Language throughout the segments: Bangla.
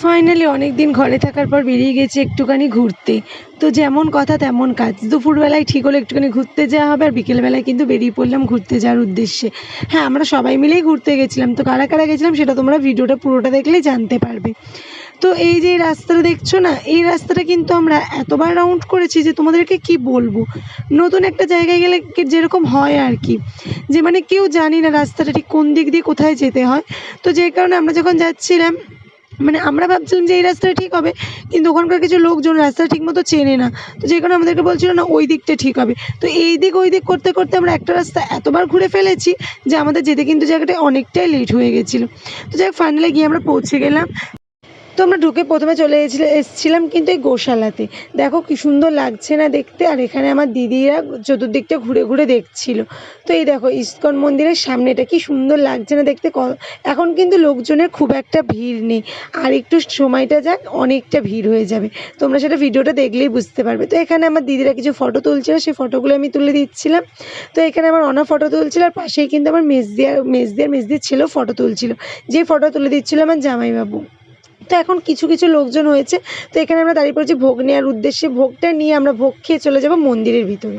ফাইনালি অনেক দিন ঘরে থাকার পর বেরিয়ে গেছি একটুখানি ঘুরতে। তো যেমন কথা তেমন কাজ। দুপুরবেলায় ঠিক হলো একটুখানি ঘুরতে যাওয়া হবে, আর বিকেলবেলায় কিন্তু বেরিয়ে পড়লাম ঘুরতে যাওয়ার উদ্দেশ্যে। হ্যাঁ, আমরা সবাই মিলেই ঘুরতে গেছিলাম। তো কারা কারা গেছিলাম সেটা তোমরা ভিডিওটা পুরোটা দেখলেই জানতে পারবে। তো এই যে এই রাস্তাটা দেখছো না, এই রাস্তাটা কিন্তু আমরা এতবার রাউন্ড করেছি যে তোমাদেরকে কি বলবো। নতুন একটা জায়গায় গেলে যেরকম হয় আর কি, যে মানে কেউ জানি না রাস্তাটা ঠিক কোন দিক দিয়ে কোথায় যেতে হয়। তো যে কারণে আমরা যখন যাচ্ছিলাম, মানে আমরা ভাবছিলাম যে এই রাস্তাটা ঠিক হবে, কিন্তু ওখানকার কিছু লোকজন রাস্তা ঠিক মতো চেনে না। তো যে কারণে আমাদেরকে বলছিল না ওই দিকটা ঠিক হবে। তো এই দিক ওই দিক করতে করতে আমরা একটা রাস্তা এতবার ঘুরে ফেলেছি যে আমাদের যেতে কিন্তু জায়গাটায় অনেকটাই লেট হয়ে গেছিলো। তো যাই হোক, ফাইনালি গিয়ে আমরা পৌঁছে গেলাম। তো আমরা ঢুকে প্রথমে চলে এসেছিলাম কিন্তু এই গোশালাতে। দেখো কি সুন্দর লাগছে না দেখতে। আর এখানে আমার দিদিরা চতুর্দিকটা ঘুরে ঘুরে দেখছিল। তো এই দেখো ইস্কন মন্দিরের সামনেটা কি সুন্দর লাগছে না দেখতে। এখন কিন্তু লোকজনের খুব একটা ভিড় নেই, আর একটু সময়টা যাক অনেকটা ভিড় হয়ে যাবে। তোমরা সেটা ভিডিওটা দেখলেই বুঝতে পারবে। তো এখানে আমার দিদিরা কিছু ফটো তুলছিল, সেই ফটোগুলো আমি তুলে দিচ্ছিলাম। তো এখানে আমার অনা ফটো তুলছিল, আর পাশেই কিন্তু আমার মেজদির ছেলেও ফটো তুলছিল, যে ফটো তুলে দিচ্ছিল আমার জামাইবাবু। তো এখন কিছু কিছু লোকজন হয়েছে। তো এখানে আমরা দাঁড়িয়ে পড়েছি ভোগ নেওয়ার উদ্দেশ্যে। ভোগটা নিয়ে আমরা ভোগ খেয়ে চলে যাব মন্দিরের ভিতরে।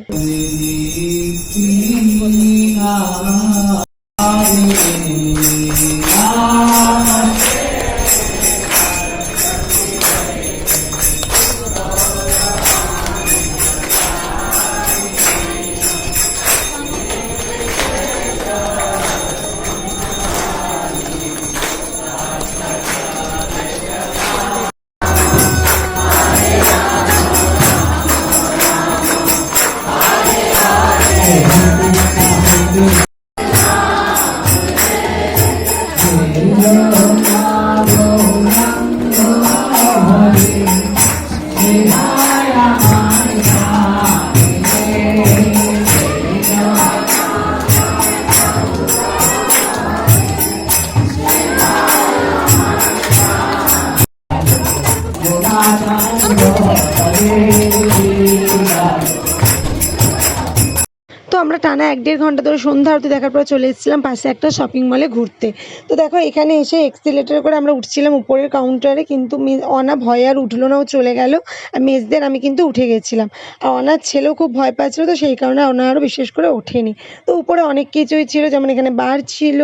তো আমরা টানা 1-1.5 ঘন্টা ধরে সন্ধ্যা আরতি দেখার পর চলে এসেছিলাম পাশে একটা শপিং মলে ঘুরতে। তো দেখো এখানে এসে এক্সিলেটর করে আমরা উঠছিলাম উপরের কাউন্টারে, কিন্তু অনা ভয় আর উঠলো না, ও চলে গেল। আর মেজদের আমি কিন্তু উঠে গেছিলাম। আর অনার ছেলেও খুব ভয় পাচ্ছিলো, তো সেই কারণে অনা আরও বিশেষ করে ওঠেনি। তো উপরে অনেক কিছুই ছিল, যেমন এখানে বার ছিল,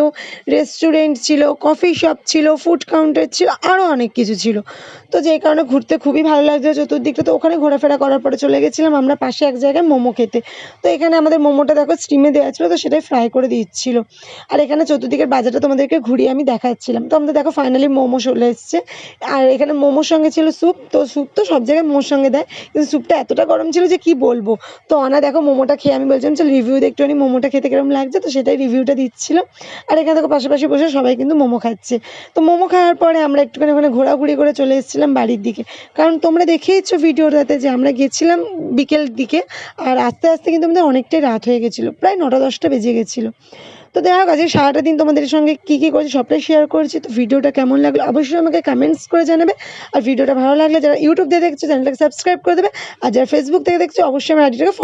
রেস্টুরেন্ট ছিল, কফি শপ ছিল, ফুড কাউন্টার ছিল, আরও অনেক কিছু ছিল। তো যেই কারণে ঘুরতে খুবই ভালো লাগছে চতুর্দিকটা। তো ওখানে ঘোরাফেরা করার পরে চলে গেছিলাম আমরা পাশে এক জায়গায় মোমো খেতে। তো এখানে আমাদের মোমোটা দেখো স্টিমে দেওয়া ছিল, তো সেটাই ফ্রাই করে দিচ্ছিল। আর এখানে চতুর্দিকের বাজারটা তোমাদেরকে ঘুরিয়ে আমি দেখাচ্ছিলাম। তো আমাদের দেখো ফাইনালি মোমো চলে এসছে। আর এখানে মোমোর সঙ্গে ছিল স্যুপ। তো স্যুপ তো সব জায়গায় মোমোর সঙ্গে দেয়, কিন্তু স্যুপটা এতটা গরম ছিল যে কি বলবো। তো অনা দেখো মোমোটা খেয়ে, আমি বলছিলাম চল রিভিউ দে একটুখানি মোমোটা খেতে কিরকম লাগছে, তো সেটাই রিভিউটা দিচ্ছিল। আর এখানে দেখো পাশাপাশি বসে সবাই কিন্তু মোমো খাচ্ছে। তো মোমো খাওয়ার পরে আমরা একটুখানি ওখানে ঘোরাঘুরি করে চলে এসেছিলাম বাড়ির দিকে। কারণ তোমরা দেখেইছো ভিডিওটাতে যে আমরা গেছিলাম বিকেল দিকে, আর আস্তে আস্তে কিন্তু আমাদের অনেকটাই রাত হয়ে গেছিলো, প্রায় 9টা-10টা বেজে গেছিলো। তো দেখা গেছে সারাটা দিন তোমাদের সঙ্গে কী কী করেছি সবটাই শেয়ার করেছি। তো ভিডিওটা কেমন লাগলো অবশ্যই আমাকে কমেন্টস করে জানাবে। আর ভিডিওটা ভালো লাগলে যারা ইউটিউব দিয়ে দেখছো চ্যানেলটাকে সাবস্ক্রাইব করে দেবে, আর যারা ফেসবুক থেকে দেখছো অবশ্যই আমার আইডিটাকে